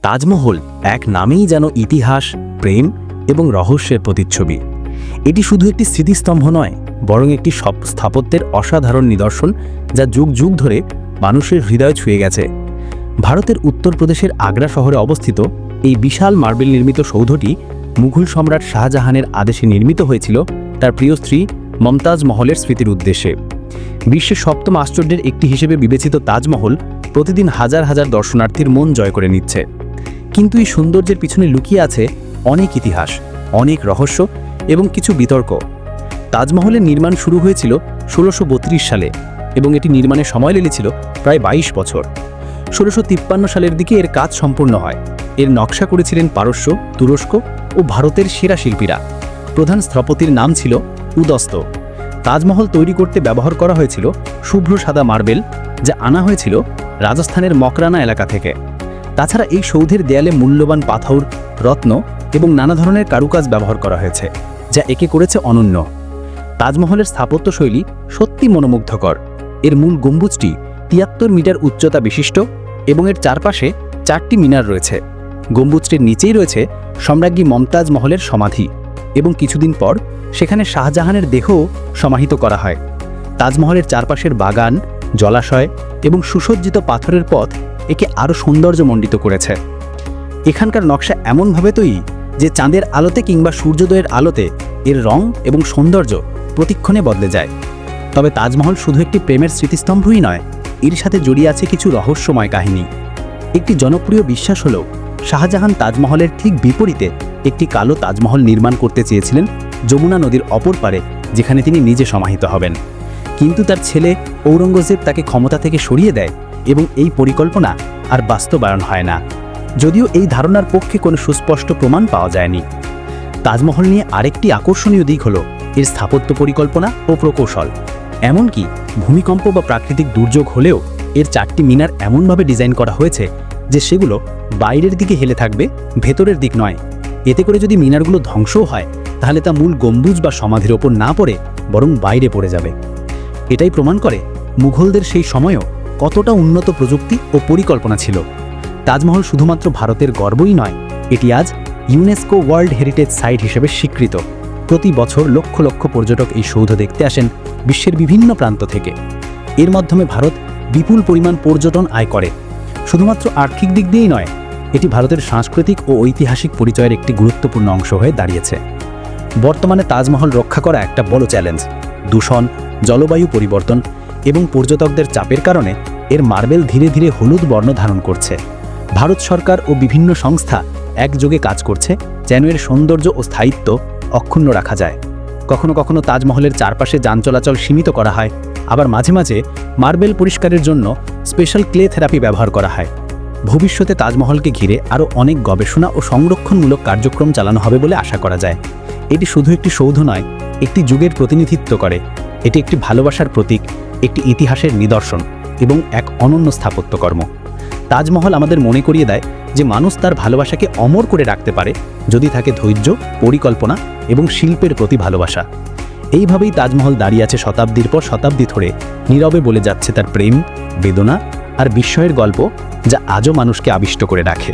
তাজমহল এক নামেই যেন ইতিহাস, প্রেম এবং রহস্যের প্রতিচ্ছবি। এটি শুধু একটি স্মৃতিস্তম্ভ নয়, বরং একটি স্থাপত্যের অসাধারণ নিদর্শন, যা যুগ যুগ ধরে মানুষের হৃদয় ছুঁয়ে গেছে। ভারতের উত্তরপ্রদেশের আগ্রা শহরে অবস্থিত এই বিশাল মার্বেল নির্মিত সৌধটি মুঘল সম্রাট শাহজাহানের আদেশে নির্মিত হয়েছিল তার প্রিয় স্ত্রী মমতাজ মহলের স্মৃতির উদ্দেশ্যে। বিশ্বের সপ্তম আশ্চর্যের একটি হিসেবে বিবেচিত তাজমহল প্রতিদিন হাজার হাজার দর্শনার্থীর মন জয় করে নিচ্ছে। কিন্তু এই সৌন্দর্যের পিছনে লুকিয়ে আছে অনেক ইতিহাস, অনেক রহস্য এবং কিছু বিতর্ক। তাজমহলের নির্মাণ শুরু হয়েছিল ১৬৩২ সালে এবং এটি নির্মাণের সময় লেগেছিল প্রায় ২২ বছর। ১৬৫৩ সালের দিকে এর কাজ সম্পূর্ণ হয়। এর নকশা করেছিলেন পারস্য, তুরস্ক ও ভারতের সেরা শিল্পীরা। প্রধান স্থপতির নাম ছিল উদস্ত। তাজমহল তৈরি করতে ব্যবহার করা হয়েছিল শুভ্র সাদা মার্বেল, যা আনা হয়েছিল রাজস্থানের মকরানা এলাকা থেকে। তাছাড়া এই সৌধের দেয়ালে মূল্যবান পাথর, রত্ন এবং নানা ধরনের কারুকাজ ব্যবহার করা হয়েছে, যা একে করেছে অনন্য। তাজমহলের স্থাপত্যশৈলী সত্যি মনোমুগ্ধকর। এর মূল গম্বুজটি ৭৩ মিটার উচ্চতা বিশিষ্ট এবং এর চারপাশে ৪টি মিনার রয়েছে। গম্বুজটির নিচেই রয়েছে সম্রাজ্ঞী মমতাজ মহলের সমাধি এবং কিছুদিন পর সেখানে শাহজাহানের দেহও সমাহিত করা হয়। তাজমহলের চারপাশের বাগান, জলাশয় এবং সুসজ্জিত পাথরের পথ একে আরও সৌন্দর্যমণ্ডিত করেছে। এখানকার নকশা এমনভাবে তৈরি যে চাঁদের আলোতে কিংবা সূর্যোদয়ের আলোতে এর রং এবং সৌন্দর্য প্রতিক্ষণে বদলে যায়। তবে তাজমহল শুধু একটি প্রেমের স্মৃতিস্তম্ভই নয়, এর সাথে জড়িয়ে আছে কিছু রহস্যময় কাহিনী। একটি জনপ্রিয় বিশ্বাস হল শাহজাহান তাজমহলের ঠিক বিপরীতে একটি কালো তাজমহল নির্মাণ করতে চেয়েছিলেন যমুনা নদীর অপর পারে, যেখানে তিনি নিজে সমাহিত হবেন। কিন্তু তার ছেলে ঔরঙ্গজেব তাকে ক্ষমতা থেকে সরিয়ে দেয় এবং এই পরিকল্পনা আর বাস্তবায়ন হয় না, যদিও এই ধারণার পক্ষে কোনো সুস্পষ্ট প্রমাণ পাওয়া যায়নি। তাজমহল নিয়ে আরেকটি আকর্ষণীয় দিক হল এর স্থাপত্য পরিকল্পনা ও প্রকৌশল। এমনকি ভূমিকম্প বা প্রাকৃতিক দুর্যোগ হলেও এর ৪টি মিনার এমনভাবে ডিজাইন করা হয়েছে যে সেগুলো বাইরের দিকে হেলে থাকবে, ভেতরের দিক নয়। এতে করে যদি মিনারগুলো ধ্বংসও হয়, তাহলে তা মূল গম্বুজ বা সমাধির ওপর না পড়ে বরং বাইরে পড়ে যাবে। এটাই প্রমাণ করে মুঘলদের সেই সময়ও কতটা উন্নত প্রযুক্তি ও পরিকল্পনা ছিল। তাজমহল শুধুমাত্র ভারতের গর্বই নয়, এটি আজ ইউনেস্কো ওয়ার্ল্ড হেরিটেজ সাইট হিসেবে স্বীকৃত। প্রতি বছর লক্ষ লক্ষ পর্যটক এই সৌধ দেখতে আসেন বিশ্বের বিভিন্ন প্রান্ত থেকে। এর মাধ্যমে ভারত বিপুল পরিমাণ পর্যটন আয় করে। শুধুমাত্র আর্থিক দিক দিয়েই নয়, এটি ভারতের সাংস্কৃতিক ও ঐতিহাসিক পরিচয়ের একটি গুরুত্বপূর্ণ অংশ হয়ে দাঁড়িয়েছে। বর্তমানে তাজমহল রক্ষা করা একটা বড় চ্যালেঞ্জ। দূষণ, জলবায়ু পরিবর্তন এবং পর্যটকদের চাপের কারণে এর মার্বেল ধীরে ধীরে হলুদ বর্ণ ধারণ করছে। ভারত সরকার ও বিভিন্ন সংস্থা একযোগে কাজ করছে যেন এর সৌন্দর্য ও স্থায়িত্ব অক্ষুণ্ণ রাখা যায়। কখনো কখনো তাজমহলের চারপাশে যান চলাচল সীমিত করা হয়, আবার মাঝে মাঝে মার্বেল পরিষ্কারের জন্য স্পেশাল ক্লে থেরাপি ব্যবহার করা হয়। ভবিষ্যতে তাজমহলকে ঘিরে আরও অনেক গবেষণা ও সংরক্ষণমূলক কার্যক্রম চালানো হবে বলে আশা করা যায়। এটি শুধু একটি সৌধ নয়, একটি যুগের প্রতিনিধিত্ব করে। এটি একটি ভালোবাসার প্রতীক, একটি ইতিহাসের নিদর্শন এবং এক অনন্য স্থাপত্যকর্ম। তাজমহল আমাদের মনে করিয়ে দেয় যে মানুষ তার ভালোবাসাকে অমর করে রাখতে পারে যদি থাকে ধৈর্য, পরিকল্পনা এবং শিল্পের প্রতি ভালোবাসা। এইভাবেই তাজমহল দাঁড়িয়ে আছে শতাব্দীর পর শতাব্দী ধরে, নীরবে বলে যাচ্ছে তার প্রেম, বেদনা আর বিস্ময়ের গল্প, যা আজও মানুষকে আবিষ্ট করে রাখে।